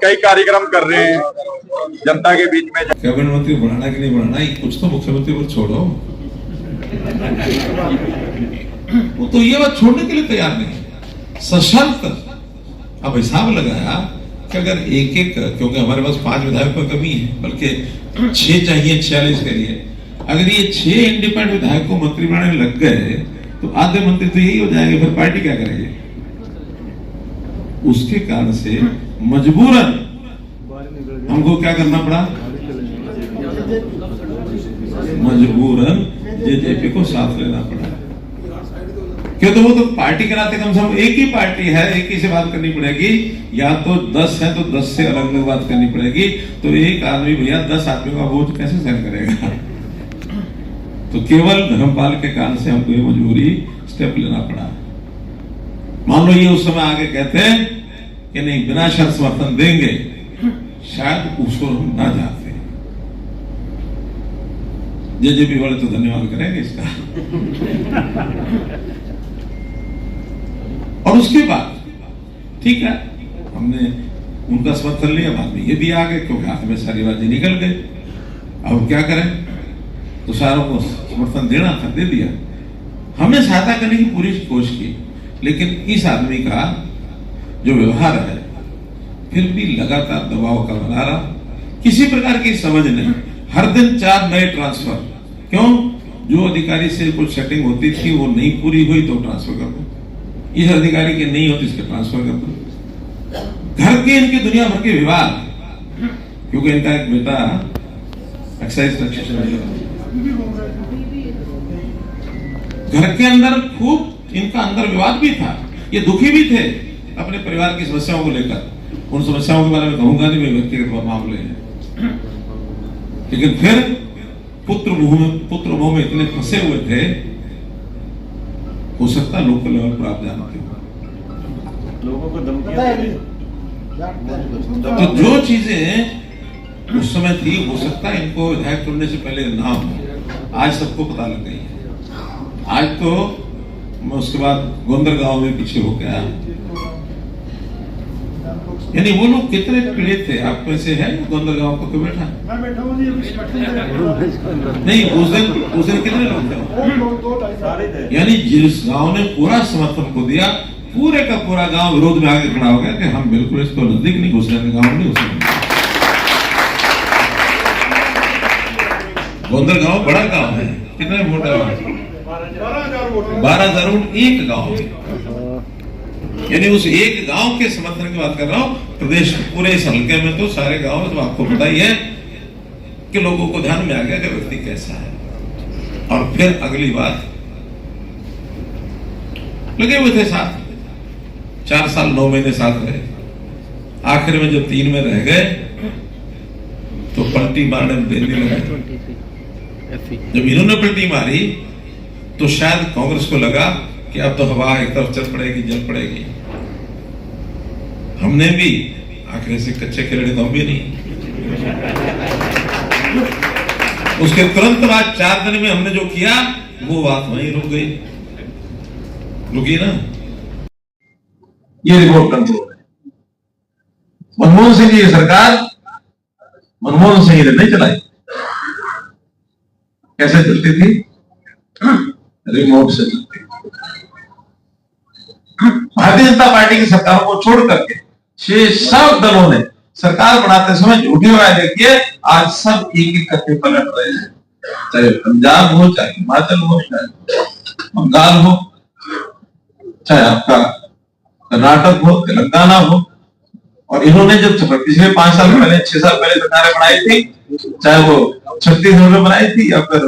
कई कार्यक्रम कर रहे हैं जनता के बीच में। कैबिनेट मंत्री बनाना कि नहीं बनाना, कुछ तो मुख्यमंत्री पर छोड़ो। वो तो ये बात छोड़ने के लिए तैयार नहीं, सशर्त। अब हिसाब लगाया कि अगर एक एक, क्योंकि हमारे पास 5 विधायकों की कमी है, बल्कि 6 चाहिए 46 के लिए, अगर ये 6 इंडिपेंडेंट विधायक को मंत्री बनाने लग गए तो आधे मंत्री तो यही हो जाएंगे, फिर पार्टी क्या करेगी। उसके कारण से मजबूरन हमको क्या करना पड़ा, मजबूरन जेजेपी को साथ लेना पड़ा। क्यों, तो वो तो पार्टी के नाते कम से कम एक ही पार्टी है, एक ही से बात करनी पड़ेगी। या तो 10 है तो 10 से अलग अलग बात करनी पड़ेगी। तो एक आदमी भैया 10 आदमियों का बोझ कैसे सहन करेगा। तो केवल धर्मपाल के कारण से हमको ये मजबूरी स्टेप लेना पड़ा। मान लो ये उस समय आगे कहते हैं कि नहीं बिना शर्त समर्थन देंगे, शायद उसको हम ना जाते। जेजेपी वाले तो धन्यवाद करेंगे इसका। और उसके बाद ठीक है, हमने उनका समर्थन लिया, बाद में ये भी आ गए क्योंकि हाथ में सारी बातें निकल गई। अब क्या करें, तो सारों को समर्थन देना था, दे दिया। हमने सहायता करने की पूरी कोशिश की, लेकिन इस आदमी का जो व्यवहार है फिर भी लगातार दबाव का बना रहा, किसी प्रकार की समझ नहीं। हर दिन 4 नए ट्रांसफर। क्यों, जो अधिकारी से कुछ सेटिंग होती थी वो नहीं पूरी हुई तो ट्रांसफर कर दो, इस अधिकारी के नहीं होती इसके ट्रांसफर कर दो। घर के इनके दुनिया भर के विवाद, क्योंकि इनका एक बेटा एक्साइज घर के अंदर खूब इनका अंदर विवाद भी था। ये दुखी भी थे अपने परिवार की समस्याओं को लेकर। उन समस्याओं के बारे में कहूंगा नहीं, मैं व्यक्तिगत मामले हैं। लेकिन फिर पुत्र मोह में इतने फंसे हुए थे, हो सकता लोकल लेवल पर आप जानते हो लोगों को धमकियां। तो जो चीजें उस समय थी, हो सकता है इनको विधायक चुनने से पहले नाम हो, आज सबको पता लग गई है। आज तो मैं उसके बाद गोंदर गांव में पीछे हो गया, यानी वो लोग कितने पीड़ित थे। आप में से है गोंदर गांव को बैठा? मैं बैठा हूं जी, नहीं, उस दिन कितने लोग थे? यानी जिस गांव ने पूरा समर्थन को दिया, पूरे का पूरा गांव विरोध में आगे खड़ा हो गया कि हम बिल्कुल इसको नजदीक नहीं घुसने, गांव नहीं घुसने। गोंदर गांव बड़ा गांव है, कितने वोट है? 12,000 वोट एक गांव में। यानी उस एक गांव के समर्थन की बात कर रहा हूं। प्रदेश पूरे इस हल्के में तो सारे गांव में तो आपको पता ही है कि लोगों को ध्यान में आ गया कि व्यक्ति कैसा है। और फिर अगली बात, लगे हुए थे साथ, 4 साल 9 महीने साथ रहे। आखिर में जब 3 में रह गए तो पलटी मारने में देर नहीं लगा। जब इन्होंने पलटी मारी तो शायद कांग्रेस को लगा कि अब तो हवा एक तरफ चल पड़ेगी, जल पड़ेगी। हमने भी आखिर से कच्चे खिलड़े तो हम भी नहीं। उसके तुरंत बाद 4 दिन में हमने जो किया वो बात वहीं रुक गई, रुकी ना। ये रिमोट कंट्रोल है। मनमोहन सिंह जी की सरकार मनमोहन सिंह ने नहीं चलाई। कैसे चलती थी? रिमोट से चलती। भारतीय जनता पार्टी की सरकार को छोड़ करके शेष सब दलों ने सरकार बनाते समय झूठी वायदे किए। आज सब एक एक करके पलट रहे हैं, चाहे पंजाब हो, चाहे हिमाचल हो, चाहे बंगाल हो, चाहे आपका कर्नाटक हो, तेलंगाना हो। और इन्होंने जब पिछले 5 साल पहले, 6 साल पहले सरकारें बनाई थी, चाहे वो छत्तीसगढ़ में बनाई थी या फिर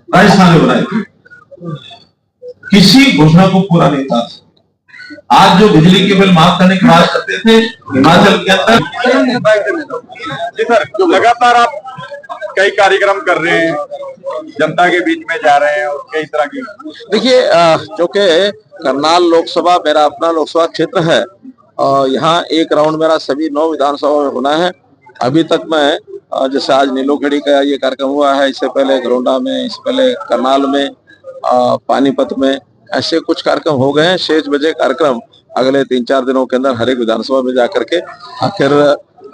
राजस्थान में बनाई थी, किसी घोषणा को पूरा नहीं था। आज जो बिजली के बिल माफ करने की बात करते थे हिमाचल के अंदर, जी सर, जो लगातार आप कई कार्यक्रम कर रहे हैं, जनता के बीच में जा रहे हैं और कई तरह की, देखिए क्योंकि करनाल लोकसभा मेरा अपना लोकसभा क्षेत्र है और यहाँ एक राउंड मेरा सभी 9 विधानसभा में होना है। अभी तक मैं जैसे आज नीलोखेड़ी का ये कार्यक्रम हुआ है, इससे पहले घरोंडा में, इससे पहले करनाल में, पानीपत में, ऐसे कुछ कार्यक्रम हो गए हैं। शेष बचे कार्यक्रम अगले 3-4 दिनों के अंदर हर एक विधानसभा में जाकर के आखिर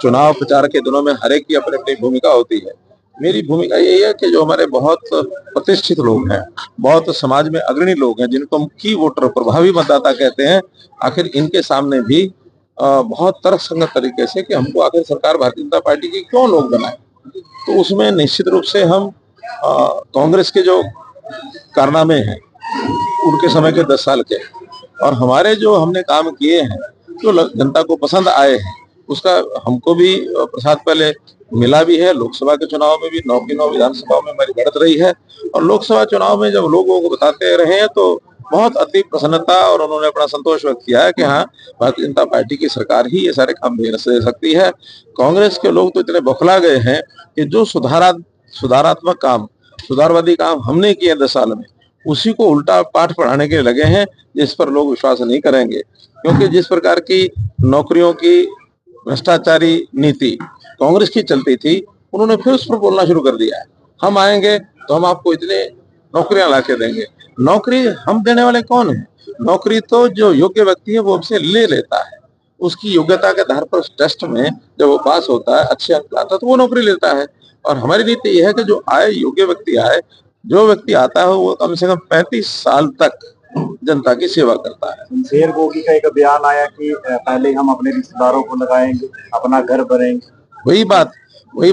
चुनाव प्रचार के दिनों में हर एक की अपनी अपनी भूमिका होती है। मेरी भूमिका यही है कि जो हमारे बहुत प्रतिष्ठित लोग हैं, बहुत समाज में अग्रणी लोग हैं, जिनको हम की वोटर, प्रभावी मतदाता कहते हैं, आखिर इनके सामने भी बहुत तर्कसंगत तरीके से कि हमको आखिर सरकार भारतीय जनता पार्टी की क्यों लोग बनाए, तो उसमें निश्चित रूप से हम कांग्रेस के जो कारनामे हैं उनके समय के 10 साल के और हमारे जो हमने काम किए हैं जो जनता को पसंद आए हैं, उसका हमको भी प्रसाद पहले मिला भी है। लोकसभा के चुनाव में भी 9 की 9 विधानसभा में हमारी बढ़त रही है और लोकसभा चुनाव में जब लोगों को बताते रहे हैं तो बहुत अति प्रसन्नता और उन्होंने अपना संतोष व्यक्त किया है कि हाँ, भारतीय जनता पार्टी की सरकार ही ये सारे काम दे सकती है। कांग्रेस के लोग तो इतने बौखला गए हैं कि जो सुधारात्मक काम, सुधारवादी काम हमने किए 10 साल में, उसी को उल्टा पाठ पढ़ाने के लिए लगे हैं, जिस पर लोग विश्वास नहीं करेंगे। क्योंकि जिस प्रकार की नौकरियों की भ्रष्टाचारी नीति कांग्रेस की चलती थी, उन्होंने फिर उस पर बोलना शुरू कर दिया है। हम आएंगे तो हम आपको इतने नौकरियां ला के देंगे। नौकरी हम देने वाले कौन है? नौकरी तो जो योग्य व्यक्ति है वो हमसे ले लेता है, उसकी योग्यता के आधार पर टेस्ट में जब वो पास होता है, अच्छे अंक लाता है, तो वो नौकरी लेता है। और हमारी नीति यह है कि जो आए, योग्य व्यक्ति आए, जो व्यक्ति आता है वो कम से कम 35 साल तक जनता की सेवा करता है। शेर गोगी का एक बयान आया कि पहले हम अपने रिश्तेदारों को लगाएंगे, अपना घर भरेंगे। वही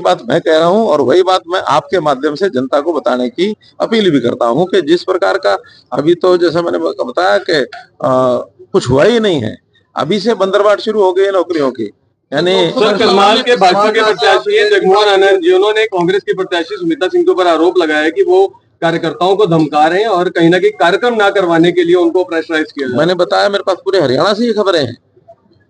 बात मैं कह रहा हूं और वही बात मैं आपके माध्यम से जनता को बताने की अपील भी करता हूं कि जिस प्रकार का अभी तो जैसे मैंने बताया कि कुछ हुआ ही नहीं है, अभी से बंदरबाट शुरू हो गई है नौकरियों की। यानी करनाल के भाजपा के प्रत्याशी जगमोहन आनंद जी, उन्होंने कांग्रेस की प्रत्याशी सुमित्रा सिंह के ऊपर आरोप लगाया कि वो कार्यकर्ताओं को धमका रहे हैं और कहीं ना कहीं कार्यक्रम ना करवाने के लिए उनको प्रेशराइज किया जाए। मैंने बताया मेरे पास पूरे हरियाणा से ये खबरें हैं,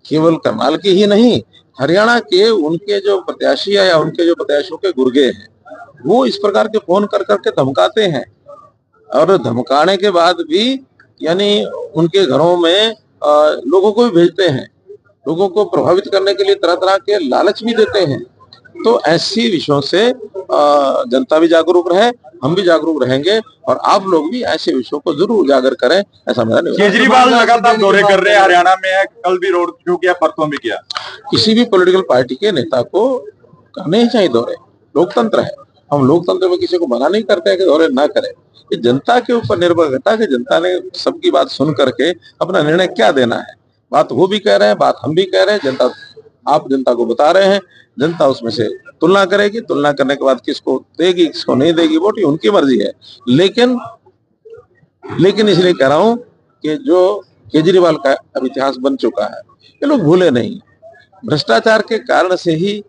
केवल करनाल की ही नहीं, हरियाणा के उनके जो प्रत्याशी है या उनके जो प्रत्याशियों के गुर्गे हैं, वो इस प्रकार के फोन कर करके धमकाते हैं और धमकाने के बाद भी यानी उनके घरों में लोगों को भी भेजते हैं, लोगों को प्रभावित करने के लिए तरह तरह के लालच भी देते हैं। तो ऐसी विषयों से जनता भी जागरूक रहे, हम भी जागरूक रहेंगे और आप लोग भी ऐसे विषयों को जरूर उजागर करें, ऐसा मेरा निवेदन। केजरीवाल लगातार दौरे कर रहे हैं, हरियाणा में है, कल भी रोड शो किया, परसों भी किया। किसी भी पॉलिटिकल पार्टी के नेता को करने ही चाहिए दौरे, लोकतंत्र है। हम लोकतंत्र में किसी को मना नहीं करते हैं कि दौरे ना करें, ये जनता के ऊपर निर्भर करता है कि जनता ने सबकी बात सुन करके अपना निर्णय क्या देना है। बात वो भी कह रहे हैं, बात हम भी कह रहे हैं, जनता, आप जनता को बता रहे हैं, जनता उसमें से तुलना करेगी, तुलना करने के बाद किसको देगी किसको नहीं देगी वोट, ये उनकी मर्जी है। लेकिन इसलिए कह रहा हूं कि जो केजरीवाल का अब इतिहास बन चुका है, ये लोग भूले नहीं। भ्रष्टाचार के कारण से ही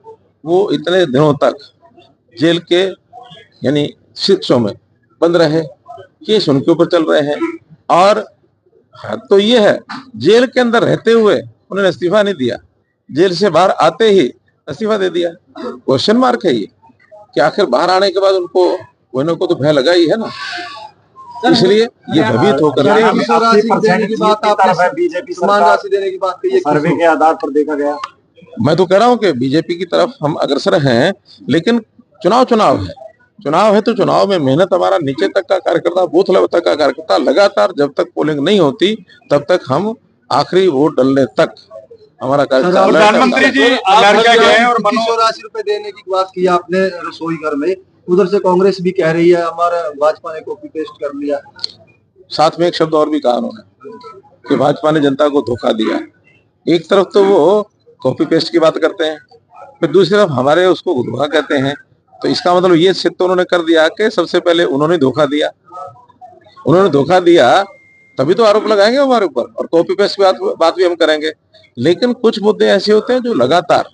वो इतने दिनों तक जेल के यानी शिक्षों में बंद रहे, केस उनके ऊपर चल रहे हैं। और तो ये है, जेल के अंदर रहते हुए उन्होंने इस्तीफा नहीं दिया, जेल से बाहर आते ही इस्तीफा दे दिया। क्वेश्चन मार्क है ये कि आखिर बाहर आने के बाद उनको कोई को तो भय लगा ही है ना, इसलिए ये भयभीत होकर बीजेपी सर्वे के आधार पर देखा गया। मैं तो कह रहा हूं कि बीजेपी की तरफ हम अग्रसर हैं, लेकिन चुनाव है तो चुनाव में मेहनत, हमारा नीचे तक का कार्यकर्ता, बूथ लेवल तक का कार्यकर्ता लगातार जब तक पोलिंग नहीं होती तब तक हम आखिरी वोट डालने तक हमारा कार्यक्रम। प्रधानमंत्री जी अमेरिका गए हैं और 280 रुपए देने की बात की आपने रसोई घर में, उधर से कांग्रेस भी कह रही है हमारा भाजपा ने कॉपी पेस्ट कर लिया। साथ में एक शब्द और भी कहा उन्होंने कि भाजपा ने जनता को धोखा दिया। एक तरफ तो वो कॉपी पेस्ट की बात करते हैं, फिर दूसरी तरफ हमारे उसको धोखा कहते हैं। तो इसका मतलब ये सिद्ध तो उन्होंने कर दिया कि सबसे पहले उन्होंने धोखा दिया, तभी तो आरोप लगाएंगे हमारे ऊपर, और कॉपी पेस्ट की बात भी हम करेंगे। लेकिन कुछ मुद्दे ऐसे होते हैं जो लगातार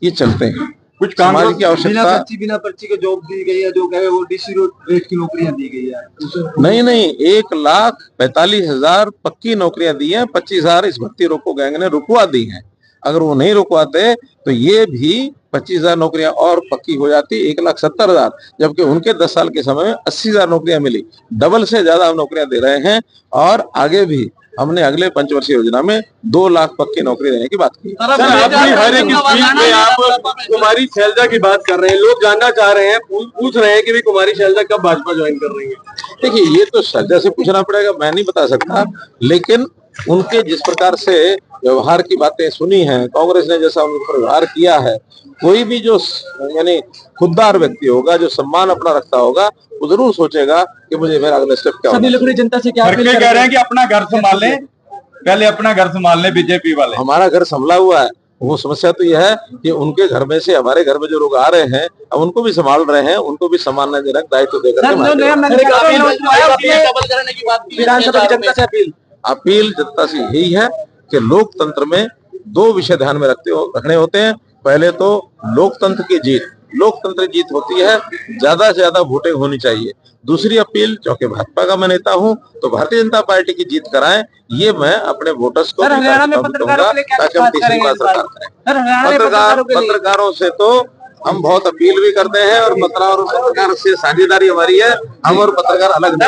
ये चलते हैं, कुछ समाज की आवश्यकता। बिना पर्ची के जॉब दी गई है, जो कहे वो डीसी रेट की नौकरियां दी गई है। नहीं, 1,45,000 पक्की नौकरियां दी हैं, 25,000 इस भर्ती रोको गैंग ने रुकवा दी हैं। अगर वो नहीं रुकवाते तो ये भी 25,000 नौकरियां और पक्की हो जाती, 1,70,000, जबकि उनके 10 साल के समय में 80,000 नौकरियां मिली। डबल से ज्यादा हम नौकरियां दे रहे हैं और आगे भी हमने अगले पंचवर्षीय योजना में 2 लाख पक्की नौकरी देने की बात की। हर एक स्पीच में आप कुमारी शैलजा की बात कर रहे हैं, लोग जानना चाह रहे हैं, पूछ रहे हैं कि कुमारी शैलजा कब भाजपा ज्वाइन कर रही है। देखिए, ये तो शैलजा से पूछना पड़ेगा, मैं नहीं बता सकता, लेकिन उनके जिस प्रकार से व्यवहार की बातें सुनी हैं, कांग्रेस ने जैसा उन पर व्यवहार किया है, कोई भी जो यानी खुददार व्यक्ति होगा, जो सम्मान अपना रखता होगा, वो जरूर सोचेगा कि मुझे मेरा अगला स्टेप क्या होना चाहिए। जनता से क्या करके कह रहे हैं कि अपना घर संभाल लें, पहले अपना घर संभाल लें बीजेपी वाले। हमारा घर संभला हुआ है। वो समस्या तो यह है कि उनके घर में से हमारे घर में जो लोग आ रहे हैं, अब उनको भी संभाल रहे हैं, उनको भी सम्मानजनक दायित्व देकर विधानसभा की जनता से अपील जनता से यही है कि लोकतंत्र में दो विषय ध्यान में रखने होते हैं। पहले तो लोकतंत्र की जीत, लोकतंत्र जीत होती है, ज्यादा से ज्यादा वोटिंग होनी चाहिए। दूसरी अपील, क्योंकि भाजपा का मैं नेता हूं, तो भारतीय जनता पार्टी की जीत कराएं, ये मैं अपने वोटर्स को हरियाणा में पत्रकारों के लिए क्या ताकि हम तीसरी बार सरकार करें। पत्रकारों से तो हम बहुत अपील भी करते हैं और पत्रकारों से साझेदारी हमारी है, हम और पत्रकार अलग नहीं।